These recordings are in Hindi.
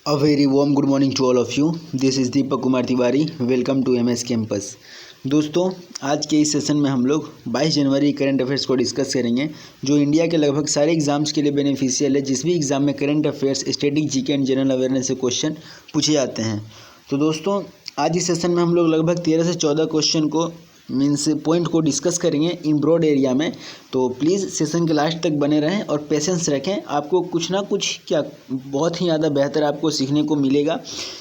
A very warm good morning to all of you. This is Deepak Kumar Tiwari. Welcome to MS campus. दोस्तों, आज के इस सेशन में हम लोग 22 जनवरी करंट अफेयर्स को डिस्कस करेंगे, जो इंडिया के लगभग सारे एग्जाम्स के लिए बेनिफिशियल है. जिस भी एग्जाम में current affairs, static GK and general awareness से क्वेश्चन पूछे जाते हैं. तो दोस्तों, आज इस सेशन में हम लोग लगभग 13 से 14 क्वेश्चन को मीन्स पॉइंट को डिस्कस करेंगे इन ब्रॉड एरिया में. तो प्लीज़ सेशन के लास्ट तक बने रहें और पेशेंस रखें. आपको कुछ ना कुछ क्या बहुत ही ज़्यादा बेहतर आपको सीखने को मिलेगा,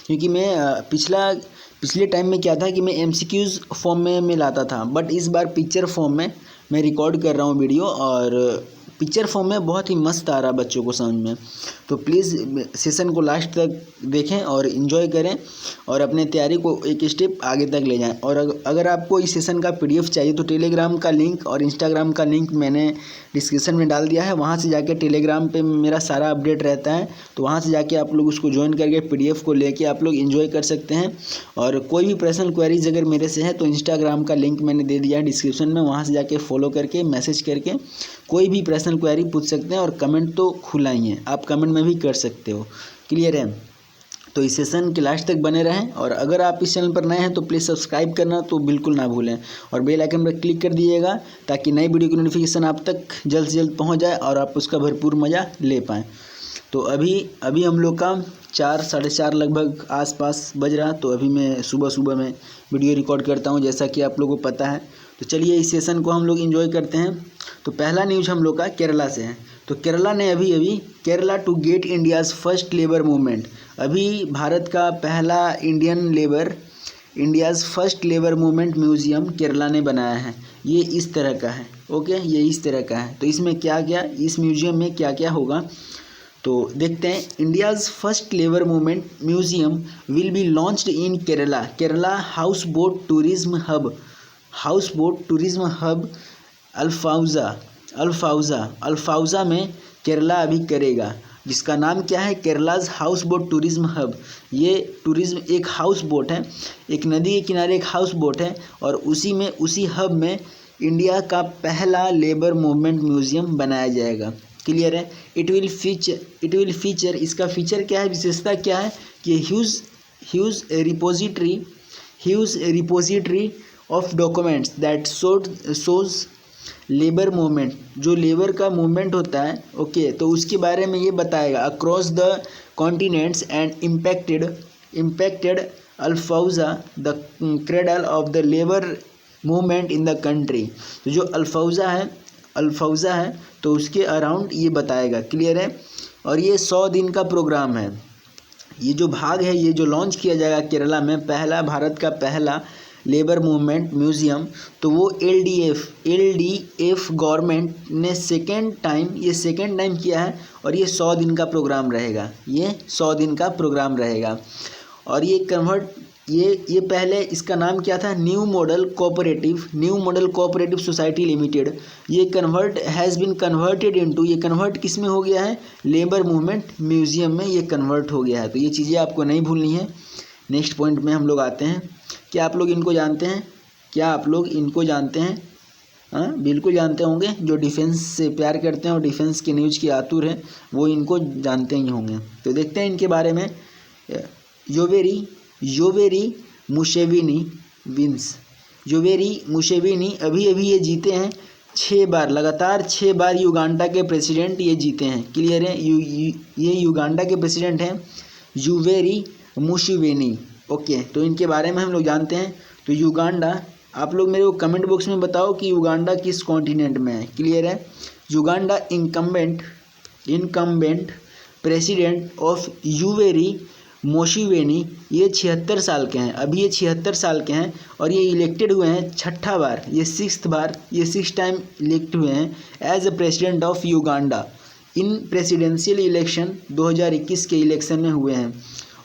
क्योंकि मैं पिछले टाइम में क्या था कि मैं MCQs फॉर्म में मैं लाता था, बट इस बार पिक्चर फॉर्म में मैं रिकॉर्ड कर रहा हूँ वीडियो, और पिक्चर फॉर्म में बहुत ही मस्त आ रहा बच्चों को समझ में. तो प्लीज़ सेशन को लास्ट तक देखें और इन्जॉय करें और अपने तैयारी को एक स्टेप आगे तक ले जाएं. और अगर आपको इस सेशन का PDF चाहिए तो टेलीग्राम का लिंक और इंस्टाग्राम का लिंक मैंने डिस्क्रिप्शन में डाल दिया है. वहाँ से जाके टेलीग्राम पे मेरा सारा अपडेट रहता है, तो वहाँ से जाके आप लोग उसको ज्वाइन करके PDF को लेके आप लोग इन्जॉय कर सकते हैं. और कोई भी पर्सनल क्वेरीज अगर मेरे से है तो इंस्टाग्राम का लिंक मैंने दे दिया है डिस्क्रिप्शन में, वहाँ से जाके फॉलो करके मैसेज करके कोई भी पर्सनल क्वेरी पूछ सकते हैं. और कमेंट तो खुला ही है, आप कमेंट में भी कर सकते हो. क्लियर है? तो इस सेशन के लास्ट तक बने रहें. और अगर आप इस चैनल पर नए हैं तो प्लीज़ सब्सक्राइब करना तो बिल्कुल ना भूलें, और बेल आइकन पर क्लिक कर दीजिएगा ताकि नई वीडियो की नोटिफिकेशन आप तक जल्द से जल्द पहुंच जाए और आप उसका भरपूर मज़ा ले पाएँ. तो अभी हम लोग का 4 साढ़े 4 लगभग आसपास बज रहा. तो अभी मैं सुबह में वीडियो रिकॉर्ड करता हूँ, जैसा कि आप लोगों को पता है. तो चलिए इस सेशन को हम लोग एंजॉय करते हैं. तो पहला न्यूज़ हम लोग का केरला से है. तो केरला ने अभी Kerala to get India's first labour movement. अभी भारत का पहला India's first labour movement museum Kerala ने बनाया है. ये इस तरह का है. ओके, ये इस तरह का है. तो इसमें क्या क्या, इस म्यूज़ियम में क्या क्या होगा तो देखते हैं. India's first labour movement museum will be launched in Kerala house boat tourism hub Alappuzha में केरला अभी करेगा, जिसका नाम क्या है, Kerala's house boat tourism hub. ये टूरिज्म एक हाउस बोट है, एक नदी के किनारे एक हाउस बोट है, और उसी हब में इंडिया का पहला लेबर मूवमेंट म्यूज़ियम बनाया जाएगा. क्लियर है? इट विल फीचर इसका फीचर क्या है, विशेषता क्या है कि huge repository of documents that shows labour movement, जो लेबर का मूवमेंट होता है. ओके, तो उसके बारे में ये बताएगा. Across the continents and impacted Alappuzha the cradle of the labour movement in the country. तो जो अल्फाउज़ा है तो उसके अराउंड ये बताएगा. क्लियर है? और ये 100 दिन का प्रोग्राम है. ये जो भाग है, ये जो लॉन्च किया जाएगा केरला में, भारत का पहला लेबर मूवमेंट म्यूज़ियम, तो वो LDF गवर्नमेंट ने सेकेंड टाइम किया है. और ये 100 दिन का प्रोग्राम रहेगा. और ये पहले इसका नाम क्या था, new model cooperative society limited. ये कन्वर्ट किस में हो गया है, लेबर मूवमेंट म्यूज़ियम में ये कन्वर्ट हो गया है. तो ये चीज़ें आपको नहीं भूलनी है. नेक्स्ट पॉइंट में हम लोग आते हैं. क्या आप लोग इनको जानते हैं? हाँ, बिल्कुल जानते होंगे. जो डिफेंस से प्यार करते हैं और डिफेंस के न्यूज़ की आतुर हैं, वो इनको जानते ही होंगे. तो देखते हैं इनके बारे में. योवेरी मुसेविनी अभी ये जीते हैं 6 बार, लगातार 6 बार युगांडा के प्रेसिडेंट ये जीते हैं. क्लियर है? ये युगांडा के प्रेसिडेंट हैं योवेरी मुसेविनी. ओके, तो इनके बारे में हम लोग जानते हैं. तो युगांडा, आप लोग मेरे को कमेंट बॉक्स में बताओ कि युगांडा किस कॉन्टिनेंट में है. क्लियर है? Uganda incumbent president of Yoweri मुसेविनी, ये 76 साल के हैं. अभी ये 76 साल के हैं और ये इलेक्टेड हुए हैं 6ठा बार, ये 6 टाइम इलेक्ट हुए हैं as a president of Uganda in presidential election 2021 के इलेक्शन में हुए हैं.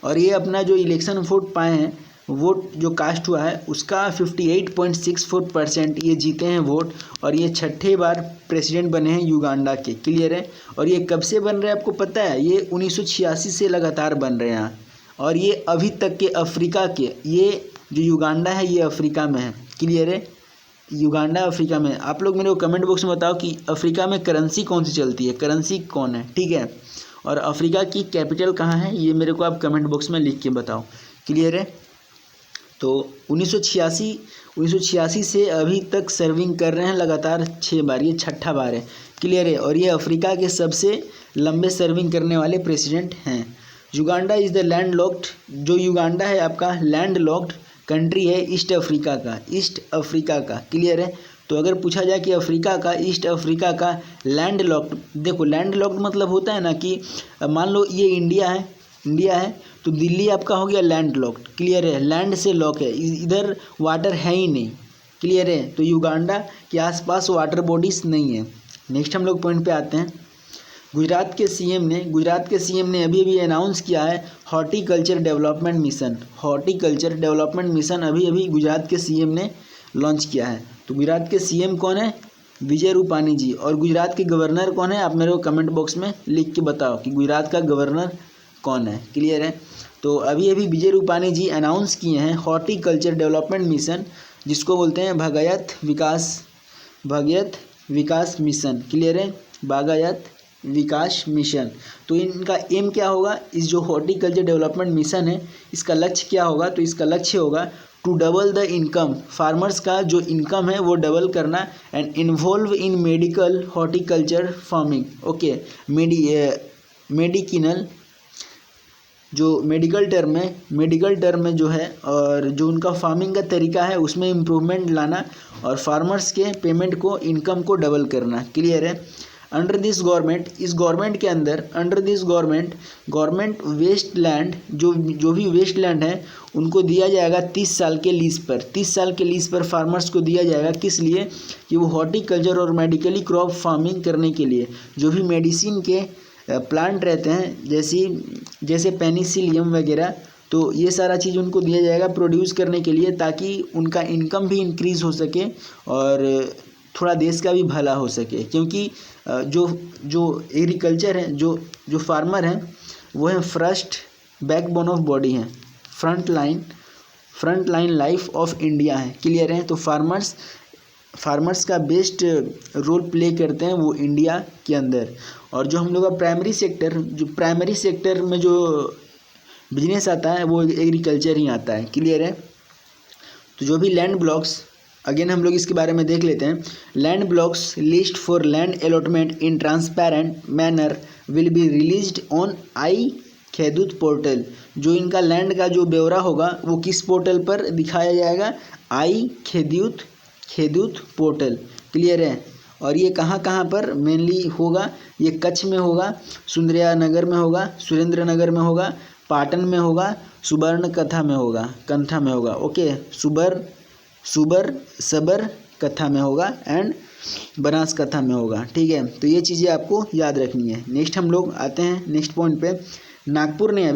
और ये अपना जो इलेक्शन वोट पाए हैं, वोट जो कास्ट हुआ है उसका 58.64% ये जीते हैं वोट. और ये 6ठे बार प्रेसिडेंट बने हैं युगांडा के. क्लियर है? और ये कब से बन रहे हैं आपको पता है? ये 1986 से लगातार बन रहे हैं. और ये अभी तक के अफ्रीका के, ये जो युगांडा है ये अफ्रीका में है. क्लियर है? युगांडा अफ्रीका में. आप लोग मेरे को कमेंट बॉक्स में बताओ कि अफ्रीका में करेंसी कौन सी चलती है, करेंसी कौन है. ठीक है? और अफ्रीका की कैपिटल कहाँ है ये मेरे को आप कमेंट बॉक्स में लिख के बताओ। क्लियर है। तो 1986 से अभी तक सर्विंग कर रहे हैं लगातार 6 बार, ये छठा बार है। क्लियर है। और ये अफ्रीका के सबसे लंबे सर्विंग करने वाले प्रेसिडेंट हैं। Uganda is the land locked, जो युगांडा है आपका लैंड लॉक्ड कंट्री है ईस्ट अफ्रीका का, ईस्ट अफ्रीका का। क्लियर है। तो अगर पूछा जाए कि अफ्रीका का, ईस्ट अफ्रीका का लैंड लॉक्ड, देखो लैंड लॉक्ड मतलब होता है ना कि मान लो ये इंडिया है तो दिल्ली आपका हो गया लैंड लॉक्ड। क्लियर है। लैंड से लॉक है, इधर वाटर है ही नहीं। क्लियर है। तो युगांडा के आसपास वाटर बॉडीज नहीं है। नेक्स्ट हम लोग पॉइंट पे आते हैं। गुजरात के सीएम ने अभी अभी अनाउंस किया है horticulture development mission. Horticulture development mission अभी अभी गुजरात के सीएम ने लॉन्च किया है। तो गुजरात के सीएम कौन है? विजय रूपानी जी। और गुजरात के गवर्नर कौन है? आप मेरे को कमेंट बॉक्स में लिख के बताओ कि गुजरात का गवर्नर कौन है। क्लियर है। तो अभी अभी विजय रूपानी जी अनाउंस किए हैं हॉर्टिकल्चर डेवलपमेंट मिशन, जिसको बोलते हैं बागायत विकास मिशन। क्लियर है। बागायत विकास मिशन। तो इनका एम क्या होगा? इस जो हॉर्टिकल्चर डेवलपमेंट मिशन है इसका लक्ष्य क्या होगा? तो इसका लक्ष्य होगा to double the income, farmers का जो इनकम है वो डबल करना, and involve in medical horticulture farming. Okay. Medicinal जो मेडिकल टर्म में जो है, और जो उनका फार्मिंग का तरीका है उसमें इम्प्रूवमेंट लाना, और फार्मर्स के पेमेंट को, इनकम को डबल करना। क्लियर है। अंडर दिस गवर्नमेंट, इस गवर्नमेंट के अंदर, under this government waste land, जो भी वेस्ट लैंड है उनको दिया जाएगा 30 साल के लीज पर। 30 साल के लीज पर फार्मर्स को दिया जाएगा। किस लिए? कि वो हॉर्टिकल्चर और मेडिकली क्रॉप फार्मिंग करने के लिए, जो भी मेडिसिन के प्लांट रहते हैं जैसे पेनिसिलियम वगैरह, तो ये सारा चीज़ उनको दिया जाएगा प्रोड्यूस करने के लिए, ताकि उनका इनकम भी इंक्रीज़ हो सके और थोड़ा देश का भी भला हो सके। क्योंकि जो एग्रीकल्चर है, जो फार्मर हैं वो है फर्स्ट बैकबोन ऑफ बॉडी हैं, front line life of India है। क्लियर है। तो फार्मर्स का बेस्ट रोल प्ले करते हैं वो इंडिया के अंदर। और जो हम लोग का प्राइमरी सेक्टर में जो बिजनेस आता है वो एग्रीकल्चर ही आता है। क्लियर है। तो जो भी लैंड ब्लॉक्स, अगेन हम लोग इसके बारे में देख लेते हैं। Land blocks list for land allotment in transparent manner will be released on i Khedut portal. जो इनका लैंड का जो ब्यौरा होगा वो किस पोर्टल पर दिखाया जाएगा? आई खेदूत पोर्टल। क्लियर है। और ये कहाँ पर मेनली होगा? ये कच्छ में होगा, सुंदरनगर में होगा, पाटन में होगा, सुबर्णकथा में होगा। ओके। सबरकथा में होगा एंड बनासकथा में होगा। ठीक है। तो ये चीज़ें आपको याद रखनी है। नेक्स्ट हम लोग आते हैं नेक्स्ट पॉइंट पे। नागपुर ने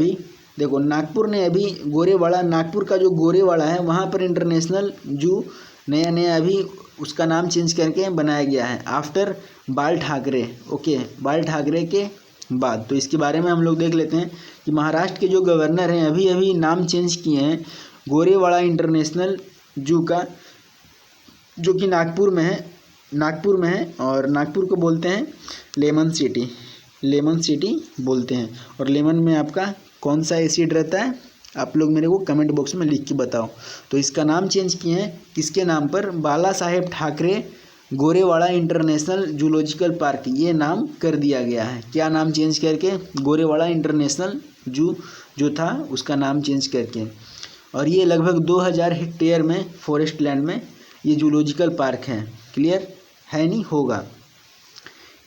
अभी गोरेवाड़ा, नागपुर का जो गोरेवाड़ा है वहाँ पर इंटरनेशनल जू नया अभी उसका नाम चेंज करके बनाया गया है आफ्टर बाल ठाकरे। ओके। बाल ठाकरे के बाद। तो इसके बारे में हम लोग देख लेते हैं कि महाराष्ट्र के जो गवर्नर हैं अभी नाम चेंज किए हैं गोरेवाड़ा इंटरनेशनल जू का, जो कि नागपुर में है। और नागपुर को बोलते हैं लेमन सिटी बोलते हैं। और लेमन में आपका कौन सा एसिड रहता है? आप लोग मेरे को कमेंट बॉक्स में लिख के बताओ। तो इसका नाम चेंज किए हैं किसके नाम पर? Bala Saheb Thackeray Gorewada international zoological park, ये नाम कर दिया गया है। क्या नाम चेंज करके? गोरेवाड़ा इंटरनेशनल जू जो था उसका नाम चेंज करके। और ये लगभग 2000 हेक्टेयर में फॉरेस्ट लैंड में ये जूलॉजिकल पार्क है। क्लियर है नहीं होगा।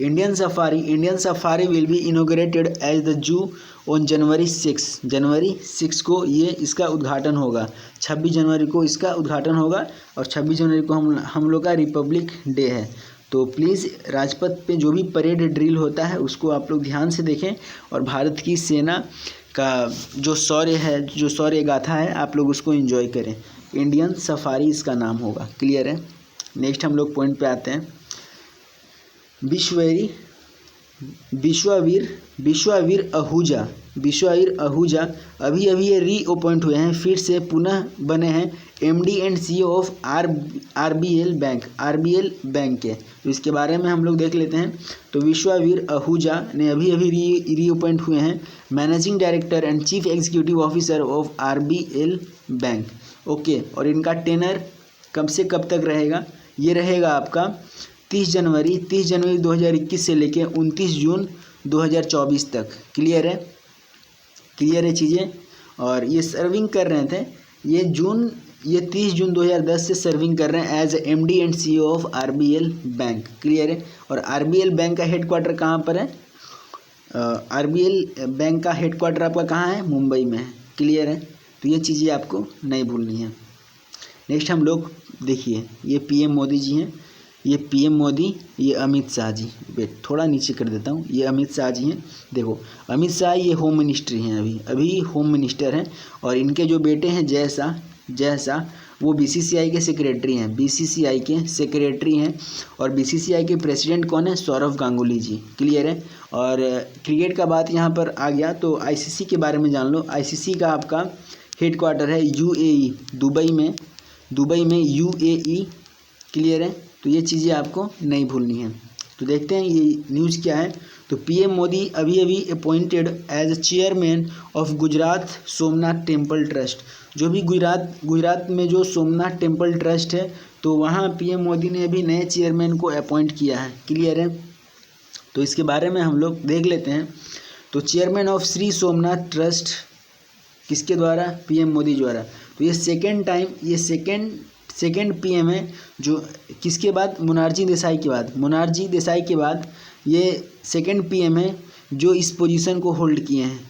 Indian safari will be inaugurated as the zoo on January 6 को ये इसका उद्घाटन होगा। 26 जनवरी को इसका उद्घाटन होगा। और 26 जनवरी को हम लोग का रिपब्लिक डे है। तो प्लीज़ राजपथ पे जो भी परेड ड्रिल होता है उसको आप लोग ध्यान से देखें, और भारत की सेना का जो शौर्य गाथा है आप लोग उसको एंजॉय करें। इंडियन सफारी इसका नाम होगा। क्लियर है। नेक्स्ट हम लोग पॉइंट पे आते हैं। विश्वावीर आहूजा अभी ये री अपॉइंट हुए हैं, फिर से पुनः बने हैं MD and CEO of RBL bank के। तो इसके बारे में हम लोग देख लेते हैं। तो विश्वावीर आहूजा ने अभी अभी रीअपॉइंट हुए हैं managing director and chief executive officer of RBL bank. Okay, और इनका टेनर कब से कब तक रहेगा? ये रहेगा आपका 30 जनवरी 2021 से लेके 29 जून 2024 तक। क्लियर है चीज़ें। और ये सर्विंग कर रहे थे, ये 30 जून 2010 से सर्विंग कर रहे हैं as MD and CEO of RBL bank. Clear है। और RBL बैंक का हेडक्वार्टर कहाँ पर है? RBL बैंक का हेडक्वार्टर आपका कहाँ है? मुंबई में है। क्लियर है। तो ये चीज़ें आपको नहीं भूलनी है। नेक्स्ट हम लोग देखिए, ये PM मोदी जी हैं, ये PM मोदी, ये अमित शाह जी। वेट थोड़ा नीचे कर देता हूँ, ये अमित शाह जी हैं। देखो अमित शाह ये होम मिनिस्ट्री हैं, अभी होम मिनिस्टर हैं। और इनके जो बेटे हैं जय शाह वो BCCI के सेक्रेटरी हैं, BCCI के सेक्रेटरी हैं। और BCCI के प्रेसिडेंट कौन है? सौरव गांगुली जी। क्लियर है। और क्रिकेट का बात यहाँ पर आ गया तो ICC के बारे में जान लो। ICC का आपका हेडक्वार्टर है UAE, दुबई में UAE। क्लियर है। तो ये चीज़ें आपको नहीं भूलनी है। तो देखते हैं ये न्यूज़ क्या है। तो PM मोदी अभी अभी appointed as chairman of Gujarat Somnath temple trust. जो भी गुजरात में जो सोमनाथ टेम्पल ट्रस्ट है, तो वहाँ PM मोदी ने अभी नए चेयरमैन को अपॉइंट किया है। क्लियर है। तो इसके बारे में हम लोग देख लेते हैं। तो chairman of Shri Somnath trust किसके द्वारा? PM मोदी द्वारा। तो ये सेकेंड PM है जो किसके बाद? मोनार्जी देसाई के बाद ये सेकेंड PM है जो इस पोजीशन को होल्ड किए हैं।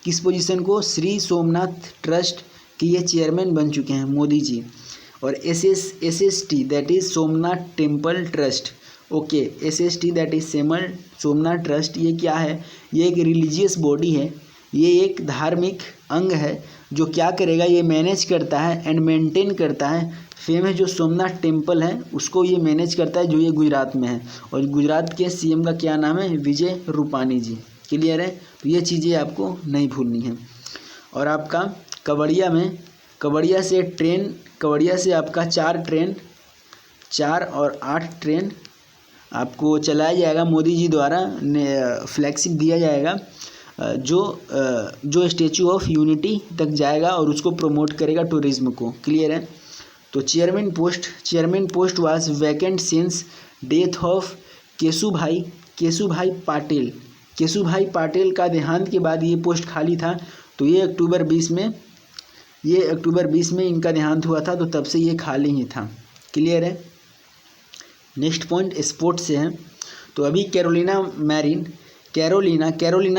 किस पोजीशन को? श्री सोमनाथ ट्रस्ट के ये चेयरमैन बन चुके हैं मोदी जी। और SST that is Somnath temple trust. Okay, SST that is Somnath trust, ये क्या है? ये एक रिलीजियस बॉडी है, ये एक धार्मिक अंग है जो क्या करेगा? ये मैनेज करता है एंड मेंटेन करता है फेमस जो सोमनाथ टेम्पल है उसको ये मैनेज करता है, जो ये गुजरात में है। और गुजरात के CM का क्या नाम है? विजय रूपानी जी। क्लियर है। तो ये चीज़ें आपको नहीं भूलनी है। और आपका कवड़िया से आपका 4 और 8 ट्रेन आपको चलाया जाएगा मोदी जी द्वारा, फ्लैगशिप दिया जाएगा जो स्टैचू ऑफ यूनिटी तक जाएगा और उसको प्रमोट करेगा टूरिज्म को। क्लियर है। तो chairman post was vacant since death of Keshubhai Patil का देहांत के बाद ये पोस्ट खाली था। तो ये अक्टूबर 20 में इनका देहांत हुआ था, तो तब से ये खाली ही था। क्लियर है। नेक्स्ट पॉइंट स्पोर्ट्स से है। तो अभी कैरोलिना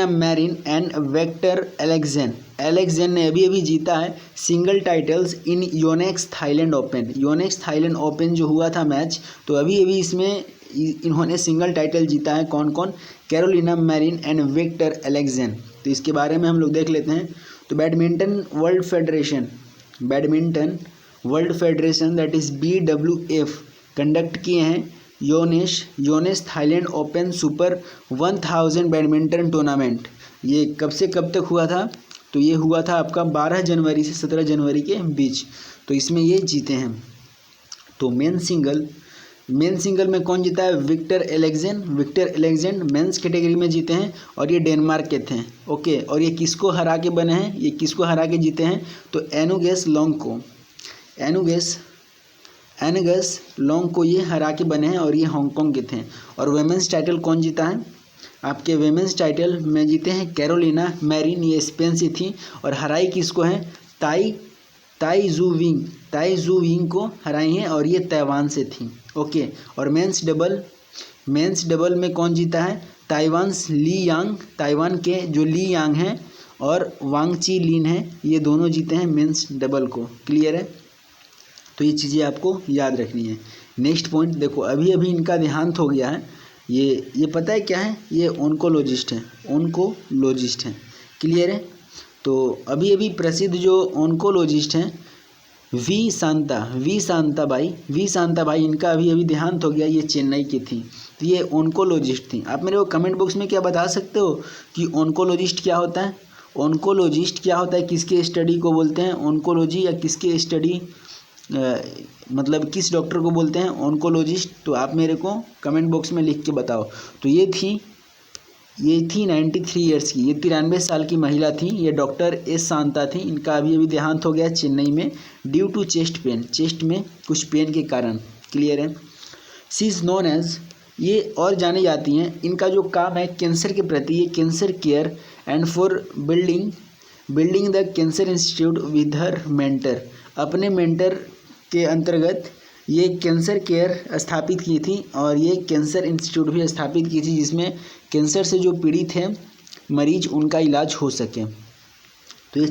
मैरिन एंड वेक्टर एलेक्जेन ने अभी जीता है सिंगल टाइटल्स इन योनेक्स थाईलैंड ओपन जो हुआ था मैच। तो अभी इसमें इन्होंने सिंगल टाइटल जीता है। कौन? कैरोलिना मैरिन एंड वेक्टर एलेक्जेन। तो इसके बारे में हम लोग देख लेते हैं। तो badminton world federation that is BWF conduct किए हैं Yonex Thailand open super 1000 badminton tournament. ये कब से कब तक हुआ था? तो ये हुआ था आपका 12 जनवरी से 17 जनवरी के बीच। तो इसमें ये जीते हैं। तो मेन सिंगल में कौन जीता है? विक्टर एलेक्जेंड मेंस कैटेगरी में जीते हैं और ये डेनमार्क के थे। ओके, और ये किसको हरा के बने हैं? ये किसको हरा के जीते हैं? तो एनुगस लॉन्ग को ये हरा के बने हैं और ये हांगकांग के थे। और वेमेंस टाइटल कौन जीता है? आपके वेमेंस टाइटल में जीते हैं कैरोलिना मैरिन, ये स्पेन से थी। और हराई किसको है? ताई जू विंग को हराई हैं और ये ताइवान से थी। ओके, और मेंस डबल में कौन जीता है? ताइवान के जो ली यांग हैं और वांग ची लिन हैं, ये दोनों जीते हैं मेंस डबल को। क्लियर है। तो ये चीज़ें आपको याद रखनी है। नेक्स्ट पॉइंट देखो, अभी इनका देहांत हो गया है। ये पता है क्या है? ये ओंकोलॉजिस्ट हैं। क्लियर है। तो अभी प्रसिद्ध जो ओंकोलॉजिस्ट हैं वी शांता बाई इनका अभी देहांत हो गया। ये चेन्नई की थी। तो ये ओंकोलॉजिस्ट थी। आप मेरे को कमेंट बॉक्स में क्या बता सकते हो कि ओंकोलॉजिस्ट क्या होता है? किसके स्टडी को बोलते हैं? ओंकोलॉजी या किसके स्टडी मतलब किस डॉक्टर को बोलते हैं, ऑन्कोलॉजिस्ट? तो आप मेरे को कमेंट बॉक्स में लिख के बताओ। तो ये थी 93 ईयर्स की, ये 93 साल की महिला थी, ये डॉक्टर एस शांता थी। इनका अभी देहांत हो गया चेन्नई में due to chest pain, chest में कुछ पेन के कारण। क्लियर है। शी इज़ नोन एज, ये और जानी जाती हैं, इनका जो काम है कैंसर के प्रति, ये cancer care and for building the cancer institute with her mentor, अपने मेंटर के अंतर्गत ये कैंसर केयर स्थापित की थी और ये कैंसर इंस्टीट्यूट भी स्थापित की थी जिसमें कैंसर से जो पीड़ित हैं मरीज उनका इलाज हो सके। तो ये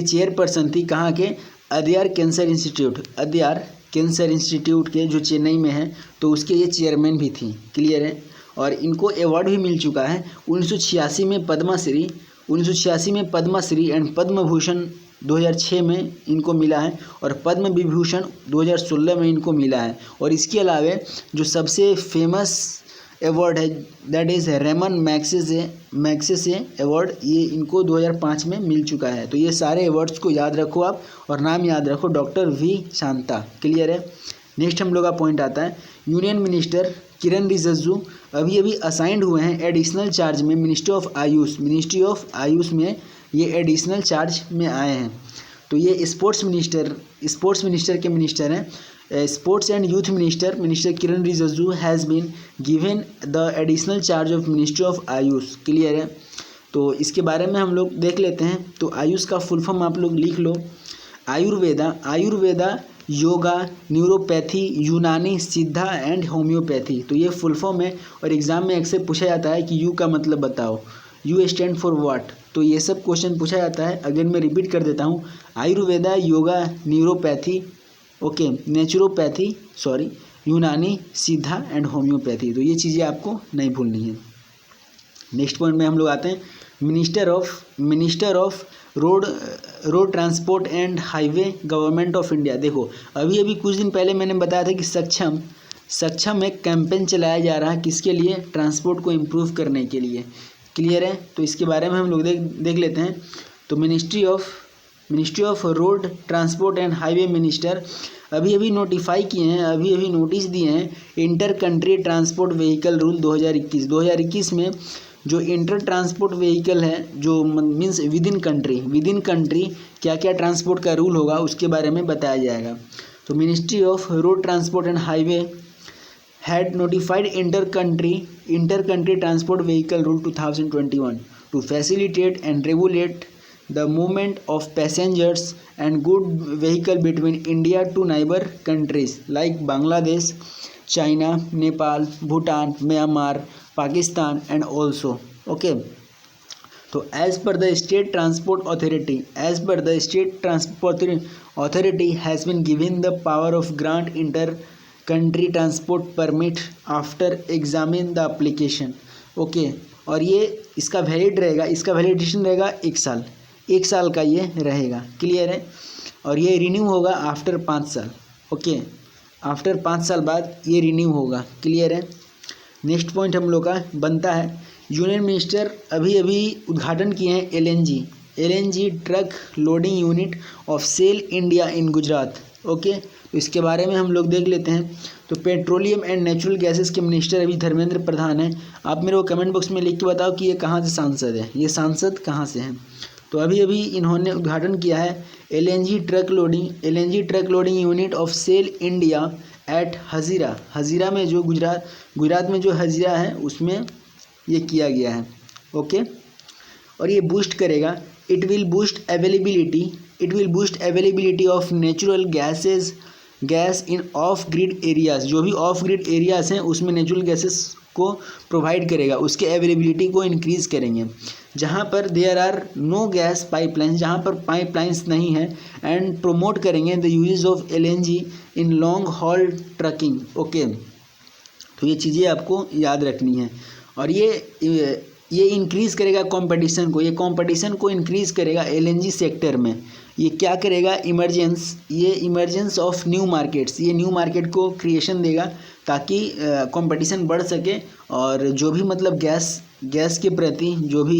चेयरपर्सन थी कहाँ के, Adyar cancer institute, Adyar cancer institute के जो चेन्नई में है, तो उसके ये चेयरमैन भी थी। क्लियर है। और इनको अवार्ड भी मिल चुका है 1986 में पद्मश्री एंड पद्म भूषण 2006 में इनको मिला है और पद्म विभूषण 2016 में इनको मिला है। और इसके अलावा जो सबसे फेमस अवार्ड है that is Ramon Magsaysay award, ये इनको 2005 में मिल चुका है। तो ये सारे अवार्ड्स को याद रखो आप और नाम याद रखो, डॉक्टर वी शांता। क्लियर है। नेक्स्ट हम लोग का पॉइंट आता है, यूनियन मिनिस्टर किरण रिजिजू अभी असाइंड हुए हैं एडिशनल चार्ज में मिनिस्ट्री ऑफ आयुष में ये एडिशनल चार्ज में आए हैं। तो ये स्पोर्ट्स मिनिस्टर के मिनिस्टर हैं। Sports and youth minister Kiren Rijiju has been given the additional charge of ministry of Ayush. Clear है। तो इसके बारे में हम लोग देख लेते हैं। तो आयुष का फुल फॉर्म आप लोग लिख लो, आयुर्वेदा योगा, न्यूरोपैथी, यूनानी, सिद्धा एंड होम्योपैथी। तो ये फुल फॉर्म है और एग्जाम में अक्सर पूछा जाता है कि यू का मतलब बताओ, यू स्टैंड फॉर व्हाट। तो ये सब क्वेश्चन पूछा जाता है। अगेन मैं रिपीट कर देता हूँ, Ayurveda, yoga, neuropathy, okay, naturopathy, यूनानी, सिद्धा एंड होम्योपैथी। तो ये चीज़ें आपको नहीं भूलनी है। नेक्स्ट पॉइंट में हम लोग आते हैं, minister of road transport and highway government of India. देखो अभी कुछ दिन पहले मैंने बताया था कि सक्षम एक कैंपेन चलाया जा रहा है, किसके लिए, ट्रांसपोर्ट को इम्प्रूव करने के लिए। क्लियर है। तो इसके बारे में हम लोग देख लेते हैं। तो ministry of road transport and highway minister अभी नोटिफाई किए हैं, अभी नोटिस दिए हैं inter country transport vehicle rule 2021 में जो इंटर ट्रांसपोर्ट व्हीकल है, जो मीन्स विद इन कंट्री क्या क्या ट्रांसपोर्ट का रूल होगा उसके बारे में बताया जाएगा। तो ministry of road transport and highway had notified inter-country transport vehicle rule 2021 to facilitate and regulate the movement of passengers and good vehicle between India to neighbor countries like Bangladesh, China, Nepal, Bhutan, Myanmar, Pakistan and also okay. तो as per the state transport authority has been given the power of grant inter-country transport permit after examine the application. Okay और ये इसका वैलिडेशन रहेगा 1 साल का ये रहेगा। क्लियर है। और ये रिन्यू होगा आफ्टर 5 साल। ओके आफ्टर 5 साल बाद ये रिन्यू होगा। क्लियर है। नेक्स्ट पॉइंट हम लोग का बनता है, यूनियन मिनिस्टर अभी उद्घाटन किए हैं LNG truck loading unit of Shell India in Gujarat. Okay तो इसके बारे में हम लोग देख लेते हैं। तो पेट्रोलियम एंड नेचुरल गैसेस के मिनिस्टर अभी धर्मेंद्र प्रधान हैं। आप मेरे को कमेंट बॉक्स में लिख के बताओ कि ये कहाँ से सांसद है, ये सांसद कहाँ से हैं। तो अभी इन्होंने उद्घाटन किया है LNG truck loading unit of Shell India at Hazira में, जो गुजरात में जो हजीरा है उसमें ये किया गया है। ओके और ये बूस्ट करेगा, it will boost availability of natural gas in of grid areas. जो भी ऑफ ग्रिड एरियाज हैं उसमें नेचुरल गैसेस को प्रोवाइड करेगा, उसके अवेलेबिलिटी को इंक्रीज़ करेंगे। जहाँ पर there are no gas pipelines, जहाँ पर पाइपलाइंस नहीं है, एंड प्रमोट करेंगे the uses of LNG in long haul trucking. Okay तो ये चीज़ें आपको याद रखनी है। और ये इंक्रीज़ करेगा कंपटीशन को इंक्रीज़ करेगा एलएनजी सेक्टर में। ये क्या करेगा, इमरजेंस ऑफ न्यू मार्केट्स, ये न्यू मार्केट को क्रिएशन देगा ताकि कंपटीशन बढ़ सके और जो भी मतलब गैस गैस के प्रति जो भी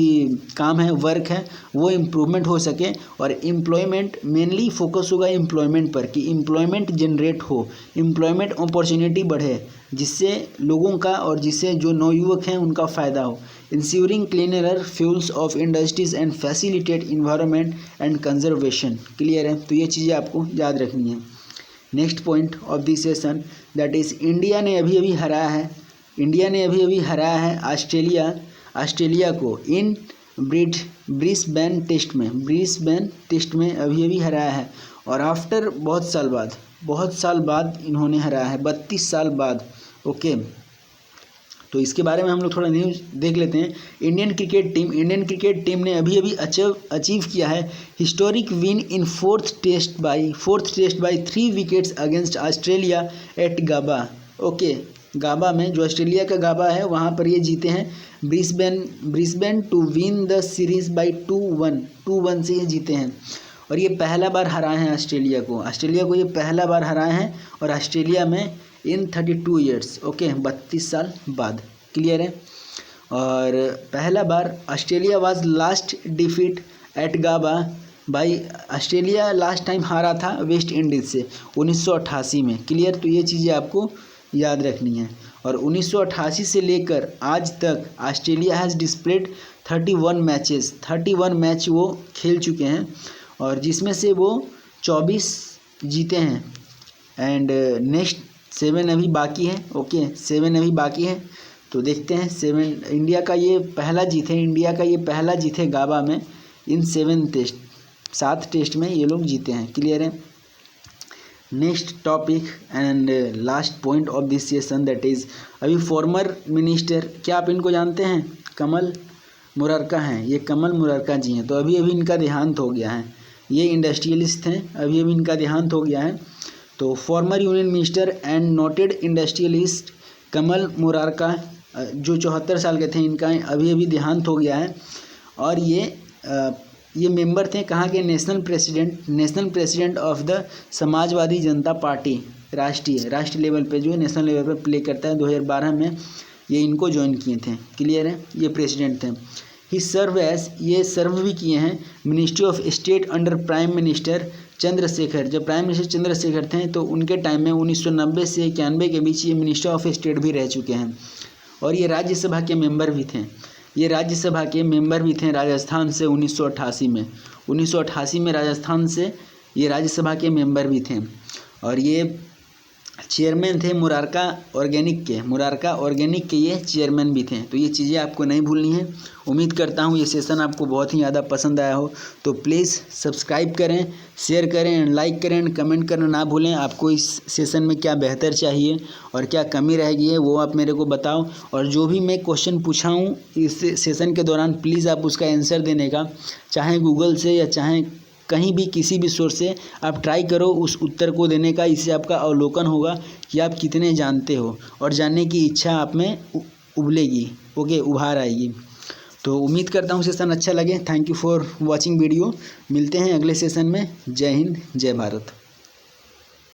काम है, वर्क है, वो इम्प्रूवमेंट हो सके। और एम्प्लॉयमेंट मेनली फोकस होगा एम्प्लॉयमेंट पर कि एम्प्लॉयमेंट जनरेट हो, एम्प्लॉयमेंट अपॉर्चुनिटी बढ़े, जिससे लोगों का और जिससे जो नवयुवक हैं उनका फ़ायदा हो। Ensuring cleaner fuels of industries and facilitate environment and conservation. Clear है, तो ये चीज़ें आपको याद रखनी है। Next point of this session that is India ने अभी अभी हराया है ऑस्ट्रेलिया को इन ब्रिस्बेन टेस्ट में अभी अभी हराया है। और आफ्टर बहुत साल बाद इन्होंने हराया है, 32 साल बाद। ओके, तो इसके बारे में हम लोग थोड़ा न्यूज़ देख लेते हैं। इंडियन क्रिकेट टीम ने अभी अभी अचीव किया है historic win in fourth test by 3 wickets against Australia at Gabba. Okay, Gabba में, जो ऑस्ट्रेलिया का गाबा है, वहाँ पर ये जीते हैं Brisbane to win the series by 2-1 से ये जीते हैं। और ये पहला बार हराए हैं ऑस्ट्रेलिया को ये पहला बार हराए हैं, और ऑस्ट्रेलिया में इन 32 ईयर्स। ओके, 32 साल बाद। क्लियर है। और पहला बार Australia was last defeat at Gabba भाई, ऑस्ट्रेलिया लास्ट टाइम हारा था वेस्ट इंडीज़ से 1988 में। क्लियर, तो ये चीज़ें आपको याद रखनी है। और 1988 से लेकर आज तक ऑस्ट्रेलिया हैज़ डिस्प्लेड 31 मैच वो खेल चुके हैं, और जिसमें से वो 24 जीते हैं। एंड नेक्स्ट 7 अभी बाकी है। ओके, 7 अभी बाकी है, तो देखते हैं। 7 इंडिया का ये पहला जीत है गाबा में इन 7 टेस्ट में ये लोग जीते हैं। क्लियर है। Next topic and last point of this session that is अभी फॉर्मर मिनिस्टर, क्या आप इनको जानते हैं? कमल मुररका हैं, ये कमल मुररका जी हैं। तो अभी इनका देहांत हो गया है। ये इंडस्ट्रियलिस्ट हैं, अभी इनका देहांत हो गया है। तो former union minister and noted industrialist Kamal Murarka, जो 74 साल के थे, इनका अभी देहांत हो गया है। और ये मेंबर थे कहाँ के? National president of the Samajwadi Janata party, राष्ट्रीय लेवल पे, जो नेशनल लेवल पे प्ले करता है। 2012 में ये इनको ज्वाइन किए थे। क्लियर है, ये प्रेसिडेंट थे। ही ये सर्व भी किए हैं ministry of state under prime minister Chandrashekhar. जब प्राइम मिनिस्टर चंद्रशेखर थे तो उनके टाइम में 1990 से 91 के बीच ये मिनिस्टर ऑफ स्टेट भी रह चुके हैं। और ये राज्यसभा के मेंबर भी थे। राजस्थान से 1988 में राजस्थान से ये राज्यसभा के मेंबर भी थे। और ये चेयरमैन थे मुरारका ऑर्गेनिक के ये चेयरमैन भी थे। तो ये चीज़ें आपको नहीं भूलनी है। उम्मीद करता हूँ ये सेशन आपको बहुत ही ज़्यादा पसंद आया हो। तो प्लीज़ सब्सक्राइब करें, शेयर करें एंड लाइक करें एंड कमेंट करना ना भूलें। आपको इस सेशन में क्या बेहतर चाहिए और क्या कमी रह गई है वो आप मेरे को बताओ। और जो भी मैं क्वेश्चन पूछा हूँ इस सेशन के दौरान, प्लीज़ आप उसका आंसर देने का, चाहे गूगल से या चाहे कहीं भी किसी भी सोर्स से आप ट्राई करो उस उत्तर को देने का। इससे आपका अवलोकन होगा कि आप कितने जानते हो और जानने की इच्छा आप में उभरेगी। ओके, उभार आएगी। तो उम्मीद करता हूँ सेशन अच्छा लगे। Thank you for watching video. मिलते हैं अगले सेशन में। जय हिंद, जय भारत।